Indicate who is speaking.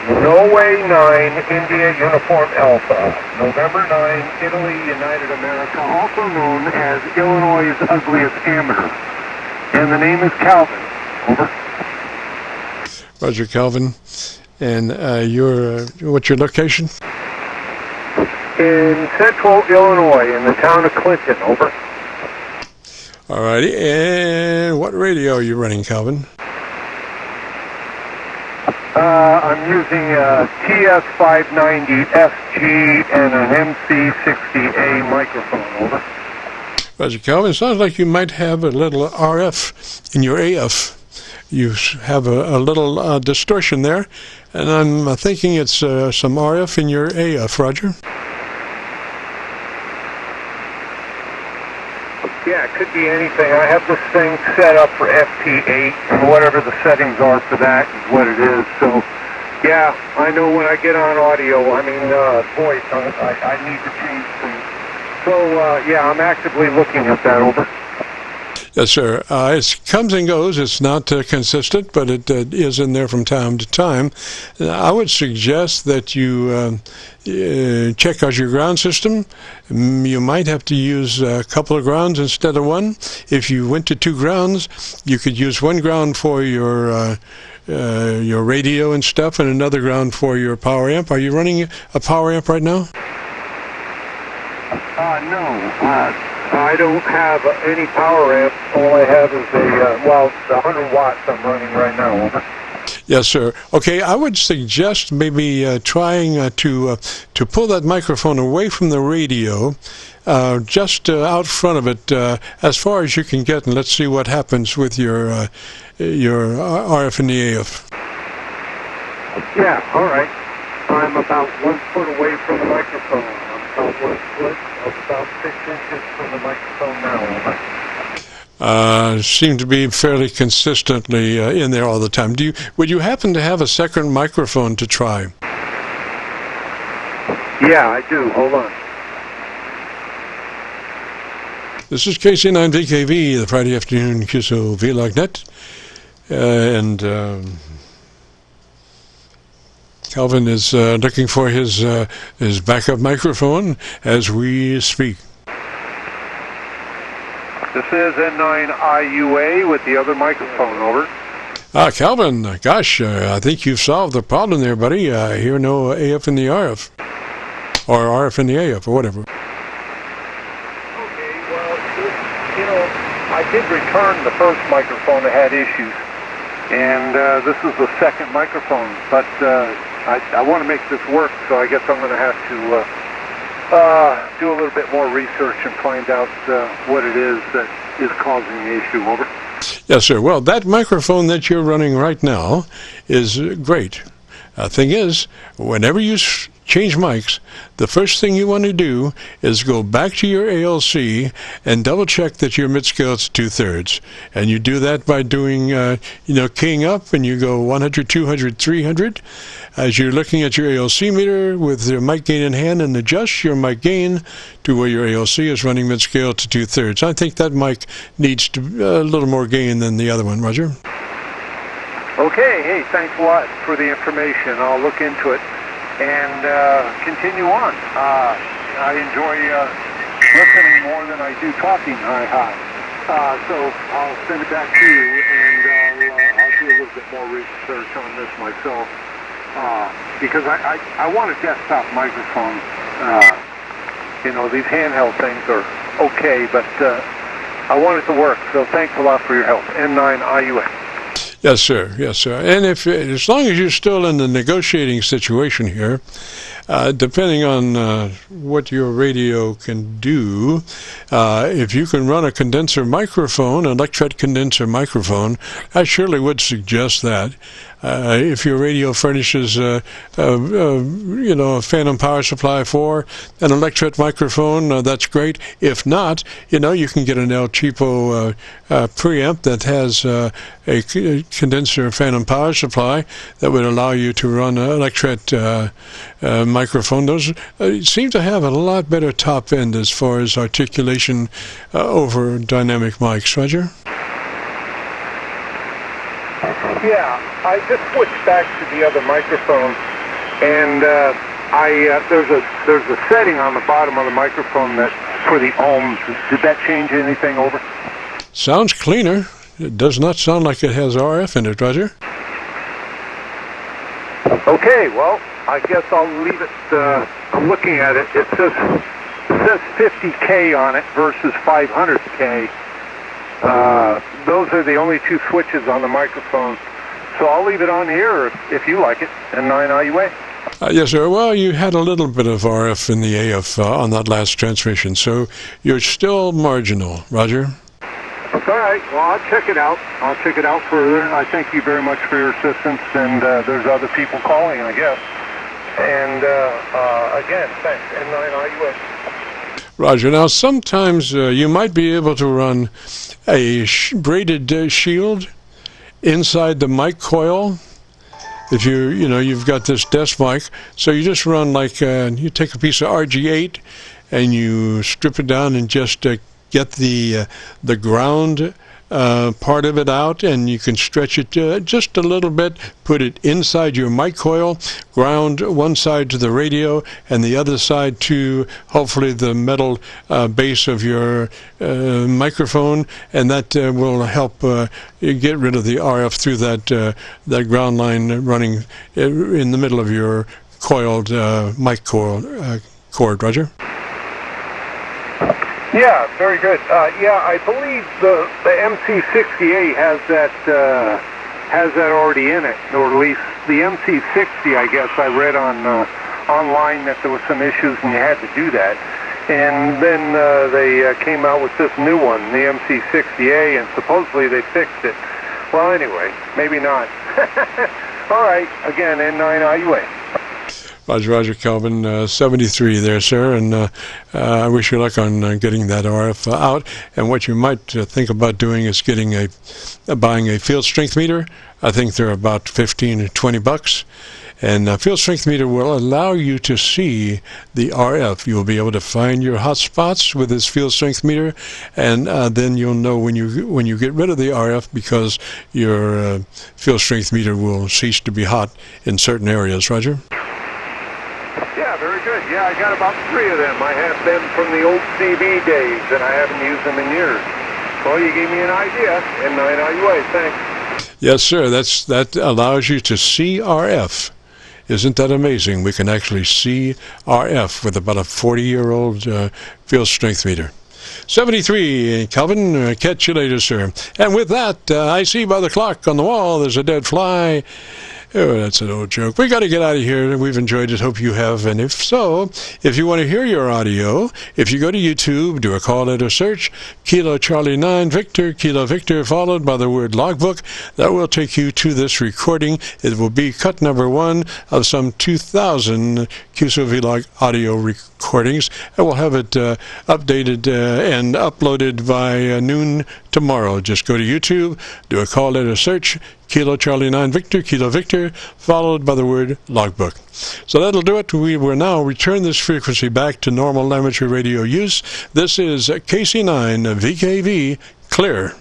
Speaker 1: Norway 9, India Uniform Alpha. November 9, Italy, United America, also known as Illinois' ugliest amateur. And the name is Calvin. Over.
Speaker 2: Roger, Calvin. And what's your location?
Speaker 1: In central Illinois, in the town of Clinton. Over.
Speaker 2: Alrighty. And what radio are you running, Calvin?
Speaker 1: I'm using a TS-590 SG and an MC60A microphone. Over.
Speaker 2: Roger, Calvin. It sounds like you might have a little RF in your AF. You have a little distortion there, and I'm thinking it's some RF in your AF, Roger.
Speaker 1: Yeah, it could be anything. I have this thing set up for FT8, and whatever the settings are for that is what it is. So, yeah, I know when I get on audio, voice, I need to change things. So, yeah, I'm actively looking at that. Over.
Speaker 2: Yes, sir. It comes and goes. It's not consistent, but it is in there from time to time. I would suggest that you check out your ground system. You might have to use a couple of grounds instead of one. If you went to 2 grounds, you could use one ground for your radio and stuff, and another ground for your power amp. Are you running a power amp right now?
Speaker 1: No. I don't have any power amp. All I have is the 100 watts I'm running right now. Over.
Speaker 2: Yes, sir. Okay, I would suggest maybe trying to pull that microphone away from the radio, just out front of it, as far as you can get, and let's see what happens with your RF and the AF.
Speaker 1: Yeah, all right. I'm about 1 foot away from the microphone. I'm about 1 foot, about 6 inches from the microphone now.
Speaker 2: Seem to be fairly consistently in there all the time. Would you happen to have a second microphone to try?
Speaker 1: Yeah, I do. Hold on.
Speaker 2: This is KC9VKV, the Friday afternoon Qso-Vlog net, and Calvin is looking for his backup microphone as we speak.
Speaker 1: This is N9IUA with the other microphone. Over.
Speaker 2: Calvin, gosh, I think you've solved the problem there, buddy. I hear no AF in the RF, or RF in the AF, or whatever.
Speaker 1: Okay, well, I did return the first microphone that had issues, and this is the second microphone, but I want to make this work, so I guess I'm going to have to do a little bit more research and find out what it is that is causing the issue. Over.
Speaker 2: Yes, sir. Well, that microphone that you're running right now is great. Thing is, whenever you change mics, the first thing you want to do is go back to your ALC and double check that your mid-scale is 2/3. And you do that by doing, keying up, and you go 100, 200, 300. As you're looking at your ALC meter with your mic gain in hand, and adjust your mic gain to where your ALC is running mid-scale to 2/3. I think that mic needs a little more gain than the other one, Roger.
Speaker 1: Okay, hey, thanks a lot for the information. I'll look into it and continue on. I enjoy listening more than I do talking. So I'll send it back to you, and I'll do a little bit more research on this myself, because I want a desktop microphone. These handheld things are okay, but I want it to work. So thanks a lot for your help. N9IUA.
Speaker 2: Yes, sir. Yes, sir. And as long as you're still in the negotiating situation here, depending on what your radio can do, if you can run a condenser microphone, an electret condenser microphone, I surely would suggest that. If your radio furnishes a phantom power supply for an electret microphone, that's great. If not, you can get an El Cheapo preamp that has a condenser phantom power supply that would allow you to run an electret microphone. Those seem to have a lot better top end as far as articulation over dynamic mics. Roger?
Speaker 1: Yeah, I just switched back to the other microphone And there's a setting on the bottom of the microphone that for the ohms. Did that change anything over?
Speaker 2: Sounds cleaner. It does not sound like it has RF in it, Roger.
Speaker 1: Okay, well, I guess I'll leave it looking at it. It says 50K on it versus 500K. Those are the only two switches on the microphone. So I'll leave it on here if you like it, N9IUA.
Speaker 2: Yes, sir. Well, you had a little bit of RF in the AF on that last transmission, so you're still marginal, Roger.
Speaker 1: All right. Well, I'll check it out. I'll check it out further. I thank you very much for your assistance, and there's other people calling, I guess. And again, thanks, N9IUA.
Speaker 2: Roger. Now, sometimes you might be able to run a braided shield inside the mic coil. If you've got this desk mic, so you just run like you take a piece of RG8 and you strip it down and just get the ground part of it out, and you can stretch it just a little bit, put it inside your mic coil, ground one side to the radio and the other side to hopefully the metal base of your microphone, and that will help get rid of the RF through that ground line running in the middle of your coiled mic cord, Roger.
Speaker 1: Yeah, very good. Yeah, I believe the MC60A has that already in it, or at least the MC60. I guess I read on online that there was some issues and you had to do that, and then they came out with this new one, the MC60A, and supposedly they fixed it. Well, anyway, maybe not. All right, again, N9IUA.
Speaker 2: Roger, Calvin, 73 there, sir, and I wish you luck on getting that RF out. And what you might think about doing is buying a field strength meter. I think they're about 15 or 20 bucks. And a field strength meter will allow you to see the RF. You will be able to find your hot spots with this field strength meter, and then you'll know when you get rid of the RF, because your field strength meter will cease to be hot in certain areas. Roger?
Speaker 1: Yeah, very good. Yeah, I got about 3 of them. I have them from the old CB days, and I haven't used them in years. Well, you gave me an idea. N9IUA, thanks.
Speaker 2: Yes, sir. That allows you to see RF. Isn't that amazing? We can actually see RF with about a 40-year-old field strength meter. 73, Calvin, catch you later, sir. And with that, I see by the clock on the wall there's a dead fly. Oh, that's an old joke. We got to get out of here. We've enjoyed it. Hope you have. And if so, if you want to hear your audio, if you go to YouTube, do a call letter search, Kilo Charlie 9 Victor, Kilo Victor, followed by the word logbook. That will take you to this recording. It will be cut number 1 of some 2,000 Qso-Vlog audio recordings. And we'll have it updated and uploaded by noon tomorrow. Just go to YouTube, do a call letter search, Kilo Charlie 9 Victor, Kilo Victor, followed by the word logbook. So that'll do it. We will now return this frequency back to normal amateur radio use. This is KC9VKV, clear.